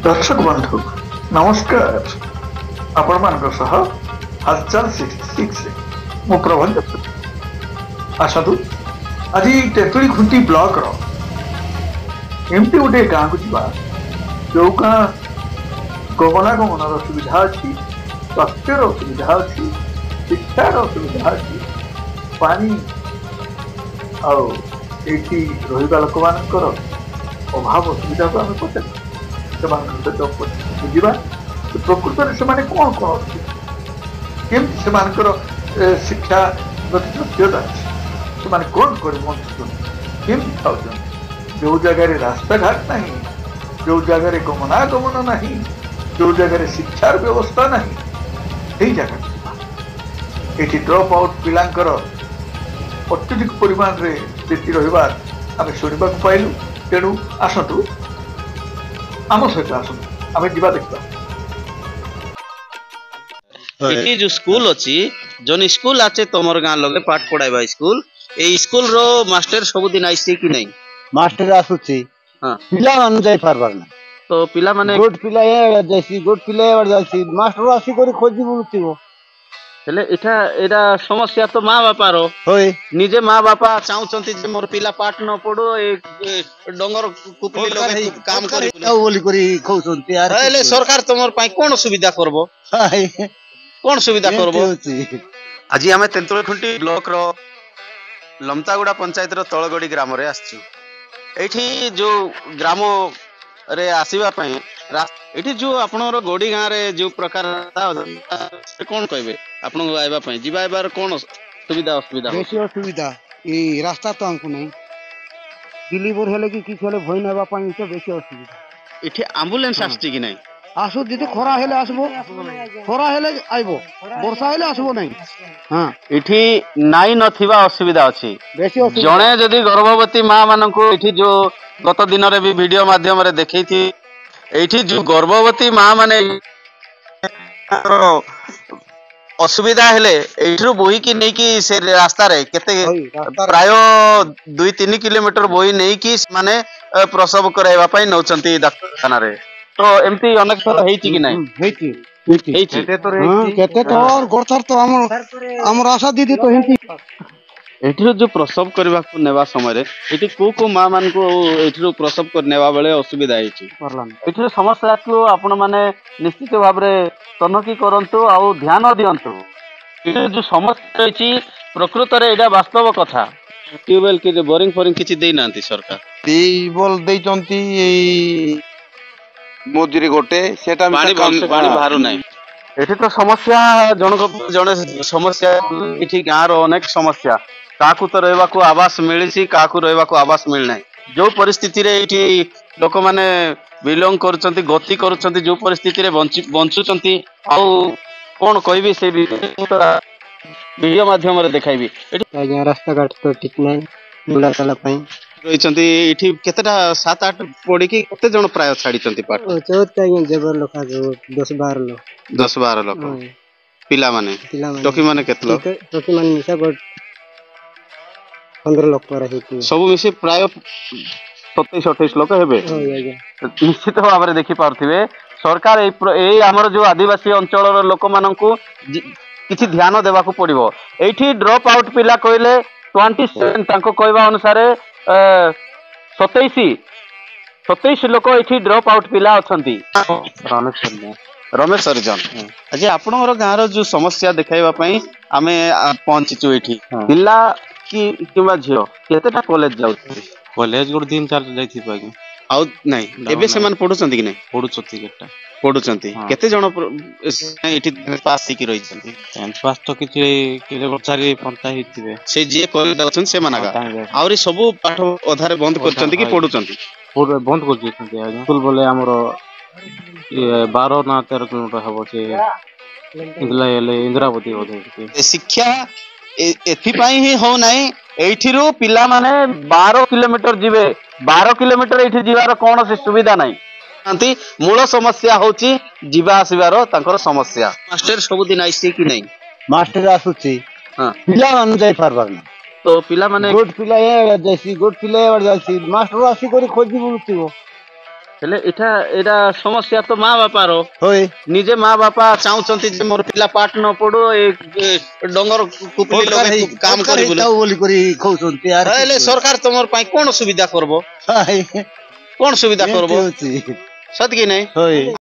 दर्शक बंधु नमस्कार। आपण मान सह हालचाल 66 मु प्रबंध आसतु आज तेतुली खुंटी ब्लॉक रो एमती गोटे गाँ को जा जो गाँ गमनागमन सुविधा अच्छी, स्वास्थ्य सुविधा अच्छी, शिक्षार सुविधा अच्छी, पानी आठी रहा लोक मान अभाव सुविधा को आम पचार बुझा प्रकृत में से कौन कौन अच्छी से शिक्षा योग्यता अच्छी से कौन कर बंचुन खाऊ जो जगार रास्ता घाट ना, जो जगार गमनागमन ना, जो जगार शिक्षार व्यवस्था ना, यही जगह ये ड्रप आउट पिलांकर अत्यधिक परिमाण रे स्थिति रहिबार आम शुणा पाइलु। तेणु आसतु आम सहित आसतु आम जा देखा ये जो स्कूल अच्छी जोन स्कूल आचे तुमर गाँ लगे पाठ पढ़ाइबा स्कूल ए स्कूल रो मास्टर सबुदिन आइसे कि नहीं? मास्टर आसुची हां पिला मान जाई पारबार ना तो पिला माने गुड पिला ए जैसी गुड पिला ए जैसी मास्टर आसी करी खोजी बुलतिबो हेले एटा समस्या तो माँ बापा रो होय निजे माँ बापा चाहउचंती जे मोर पिला पाठ न पड़ो ए डंगर कुपली लगे काम करी बोली करी खौसंती यार हेले सरकार तुमर पाई कोन सुविधा करबो? कोन सुविधा करबो? आज आमे तेंतुल खुंटी ब्लॉक रो लमतागुड़ा पंचायत रो तळगडी ग्राम रे आछू। एठी जो ग्राम रे आसीबा पई एठी जो आपनर गोडी गाँ रे जो प्रकार कोन कहबे आपन आइबा पई जिबा आइबार कोन सुविधा असुविधा बेसी असुविधा ई रास्ता तो हमको नहीं डिलीवर हेले कि किछ हेले भई नेबा पई तो बेसी असुविधा। एठी एम्बुलेंस आछी कि नहीं? आसु दीदी खरा हेले आसबो, खरा हेले आइबो, वर्षा हेले आसबो नहीं। हां एठी नाई नथिबा असुविधा अछि बेसी असुविधा जणे जदी गर्भवती मां माननको एठी जो गत दिन रे भी वीडियो माध्यम रे देखै थी एठी जो गर्भवती मां माने असुविधा हेले एठरू बोही की नहीं कि से रास्ता रे केते प्राय 2-3 किलोमीटर बोही नहीं कि माने प्रसव कराइबा पई नौचंती डाक्टरखाना रे तो एमती अनेक थर हेची कि नहीं? हेची हेची केते तो और गोरथर तो हमर आशा दीदी तो हेती एठरू जो प्रसव करबा को नेबा समय रे एठी को मां मान को एठरू प्रसव कर नेबा बेले असुविधा हेची एठरू समस्या को आपण माने निश्चित भाव रे तनकी करंतु आ ध्यान दियंतु। एठी जो समस्या हेची प्रकृत रे एडा वास्तव कथा ट्यूबवेल के बोरिंग फोरिंग किछि देई नांती सरकार टीबल देइचंती मोजरी गोटे सेटा पानी बाहर नहीं एठी तो समस्या जने समस्या एठी गाँ रो अनेक समस्या काकू तो रहबा को आवास मिलिसी काकू रहबा को आवास मिल नै जो परिस्थिति रे एठी लोक माने बिलोंग करचंती गति करचंती जो परिस्थिति रे बंचुचंती आ कोन कहबी से वीडियो माध्यम रे देखाइबी एठी रास्ता घाट तो ठीक नै बुला चला पई रहिचंती एठी केतेटा 7-8 पड़ी की केते जण प्राय छाडीचंती पाठ चौथा जबर लोका जो 10-12 लोग 10-12 लोक पिला माने टोकी माने केते लोक टोकी माने मिसा गड 15 लोक पर हेती सब मिसी प्राय 27-28 लोक हेबे निश्चित भाव रे देखि पारथिबे सरकार ए हमर जो आदिवासी अंचल रो लोक माननकु किछि ध्यान देबा को पड़िबो। एठी ड्रॉप आउट पिला कहले 27 तांको कहबा अनुसार 27 लोक एठी ड्रॉप आउट पिला अछंती। रमेश सरजन आज आपनर गाँ रो जो समस्या देखाइबा पई आमे पहुंचीचु एठी पिला की किबा झियो केतेटा कॉलेज जाउथि कॉलेज गोटे 3-4 जाइथि पागे आउ नहीं एबे से मान पढुचंती कि नहीं पढुचंती केटा पढुचंती केते जण एठी पास सिकी रहि छंती 10th पास तो किछि केले 4-5 हिथिबे से जे कॉलेज जाउछन से मानागा आउरी सब पाठ अधारे बंद करचंती कि पढुचंती पूरा बंद कर दिसंती आगे स्कूल बोले हमरो 12 ना 13 किलोमीटर हबो से इंदिरावती होते शिक्षा एथि पाई ही हो नाही एठिरो पिला माने 12 किलोमीटर जिवे 12 किलोमीटर एठी जीवार कोन से सुविधा नाही अंती मूल समस्या होची जीवा आसीबार तांकर समस्या मास्टर सब दिन आइसे कि नहीं मास्टर आसुची हां पिला मान जाई पारबार ना तो पिला माने गुड पिला ए जैसी गुड पिला ए जैसी मास्टर आसी करी खोजी बुलतिबो ହେଲେ ଏଇଟା ସମସ୍ୟା ତ ମା ବାପାର ହୋଇ ନିଜେ ମା ବାପା ଚାହୁଁଛନ୍ତି ଯେ ମୋର ପିଲା ପାଠ ନ ପଢୁ ଏ ଡଙ୍ଗର କୁପଲି ଲଗେଇ କାମ କରି ବୋଲି କରି କହୁଛନ୍ତି ହେଲେ ସରକାର ତମର ପାଇଁ କଣ ସୁବିଧା କରବ କଣ ସୁବିଧା କରବ ସତ କି ନାଇଁ